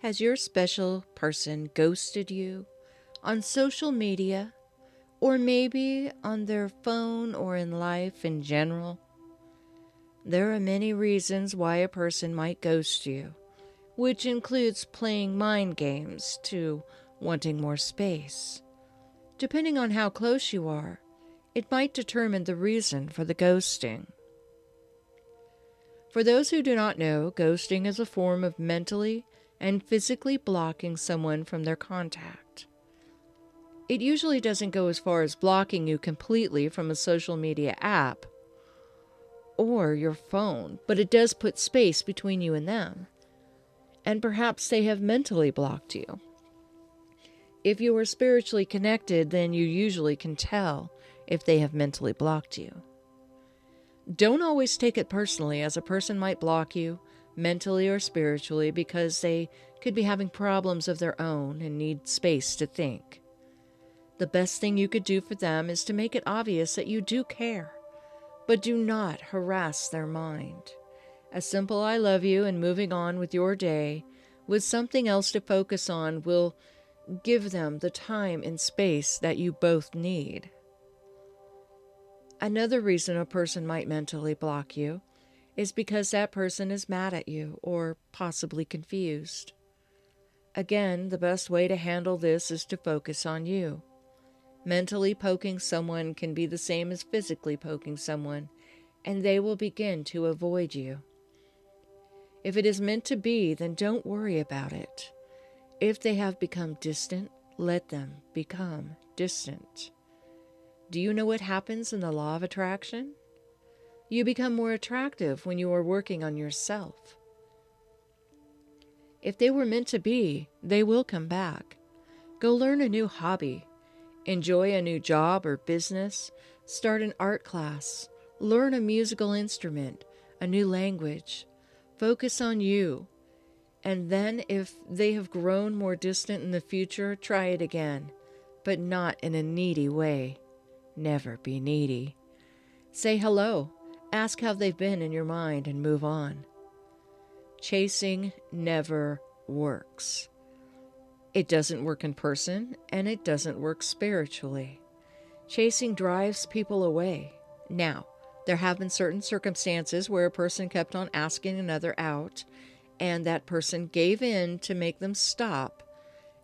Has your special person ghosted you on social media, or maybe on their phone or in life in general? There are many reasons why a person might ghost you, which includes playing mind games to wanting more space. Depending on how close you are, it might determine the reason for the ghosting. For those who do not know, ghosting is a form of mentally and physically blocking someone from their contact. It usually doesn't go as far as blocking you completely from a social media app or your phone, but it does put space between you and them. And perhaps they have mentally blocked you. If you are spiritually connected, then you usually can tell if they have mentally blocked you. Don't always take it personally, as a person might block you mentally or spiritually because they could be having problems of their own and need space to think. The best thing you could do for them is to make it obvious that you do care, but do not harass their mind. A simple "I love you" and moving on with your day with something else to focus on will give them the time and space that you both need. Another reason a person might mentally block you is because that person is mad at you or possibly confused. Again, the best way to handle this is to focus on you. Mentally poking someone can be the same as physically poking someone, and they will begin to avoid you. If it is meant to be, then don't worry about it. If they have become distant, let them become distant. Do you know what happens in the law of attraction? You become more attractive when you are working on yourself. If they were meant to be, they will come back. Go learn a new hobby. Enjoy a new job or business. Start an art class. Learn a musical instrument, a new language. Focus on you. And then if they have grown more distant in the future, try it again, but not in a needy way. Never be needy. Say hello. Ask how they've been in your mind and move on. Chasing never works. It doesn't work in person, and it doesn't work spiritually. Chasing drives people away. Now, there have been certain circumstances where a person kept on asking another out, and that person gave in to make them stop,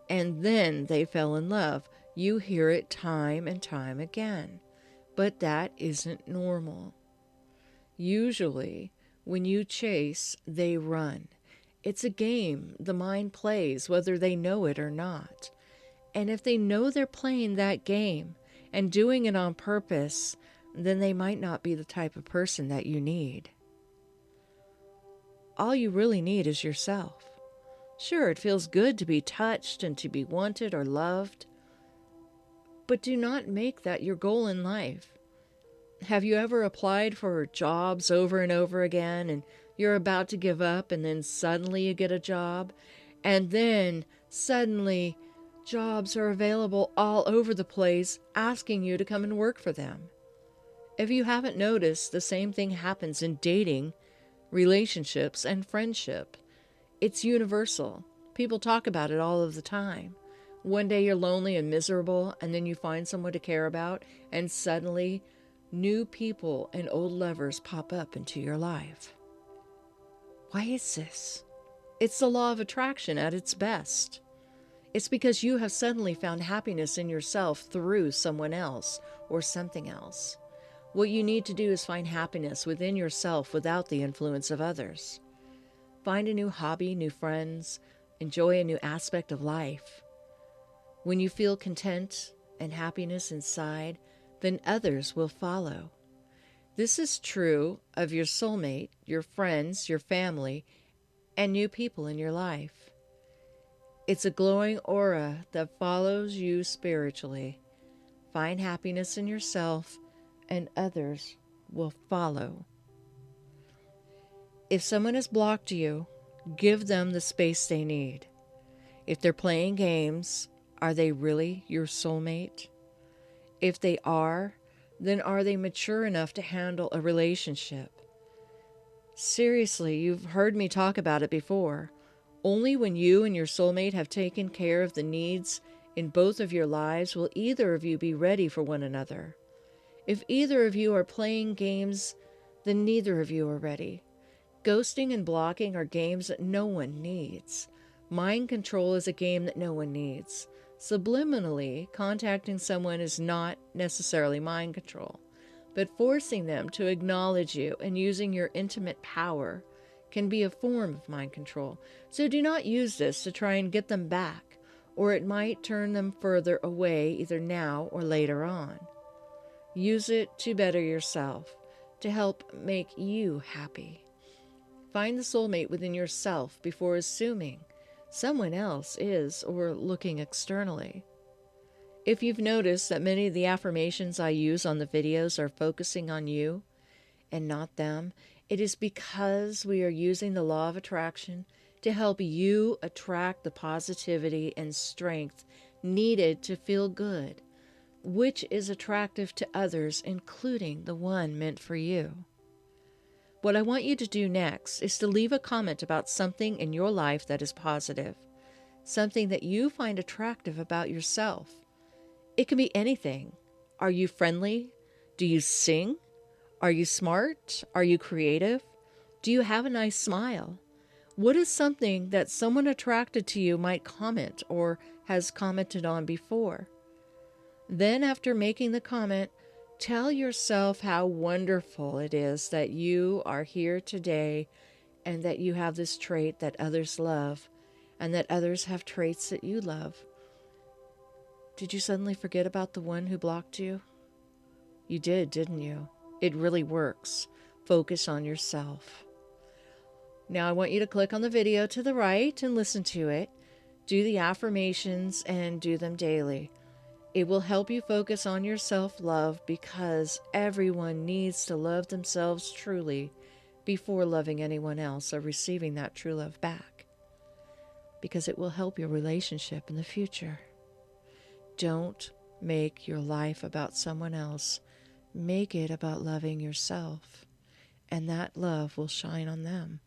and then they fell in love. You hear it time and time again, but that isn't normal. Usually, when you chase, they run. It's a game the mind plays, whether they know it or not. And if they know they're playing that game and doing it on purpose, then they might not be the type of person that you need. All you really need is yourself. Sure, it feels good to be touched and to be wanted or loved, but do not make that your goal in life. Have you ever applied for jobs over and over again, and you're about to give up, and then suddenly you get a job, and then suddenly jobs are available all over the place asking you to come and work for them? If you haven't noticed, the same thing happens in dating, relationships, and friendship. It's universal. People talk about it all of the time. One day you're lonely and miserable, and then you find someone to care about, and suddenly new people and old lovers pop up into your life. Why is this? It's the law of attraction at its best. It's because you have suddenly found happiness in yourself through someone else or something else. What you need to do is find happiness within yourself without the influence of others. Find a new hobby, new friends, enjoy a new aspect of life. When you feel content and happiness inside, then others will follow. This is true of your soulmate, your friends, your family, and new people in your life. It's a glowing aura that follows you spiritually. Find happiness in yourself, and others will follow. If someone has blocked you, give them the space they need. If they're playing games, are they really your soulmate? If they are, then are they mature enough to handle a relationship? Seriously, you've heard me talk about it before. Only when you and your soulmate have taken care of the needs in both of your lives will either of you be ready for one another. If either of you are playing games, then neither of you are ready. Ghosting and blocking are games that no one needs. Mind control is a game that no one needs. Subliminally, contacting someone is not necessarily mind control, but forcing them to acknowledge you and using your intimate power can be a form of mind control. So do not use this to try and get them back, or it might turn them further away either now or later on. Use it to better yourself, to help make you happy. Find the soulmate within yourself before assuming someone else is or looking externally. If you've noticed that many of the affirmations I use on the videos are focusing on you and not them, it is because we are using the law of attraction to help you attract the positivity and strength needed to feel good, which is attractive to others, including the one meant for you. What I want you to do next is to leave a comment about something in your life that is positive, something that you find attractive about yourself. It can be anything. Are you friendly? Do you sing? Are you smart? Are you creative? Do you have a nice smile? What is something that someone attracted to you might comment or has commented on before? Then, after making the comment, tell yourself how wonderful it is that you are here today and that you have this trait that others love and that others have traits that you love. Did you suddenly forget about the one who blocked you? You did, didn't you? It really works. Focus on yourself. Now I want you to click on the video to the right and listen to it. Do the affirmations and do them daily. It will help you focus on your self-love because everyone needs to love themselves truly before loving anyone else or receiving that true love back. Because it will help your relationship in the future. Don't make your life about someone else. Make it about loving yourself, and that love will shine on them.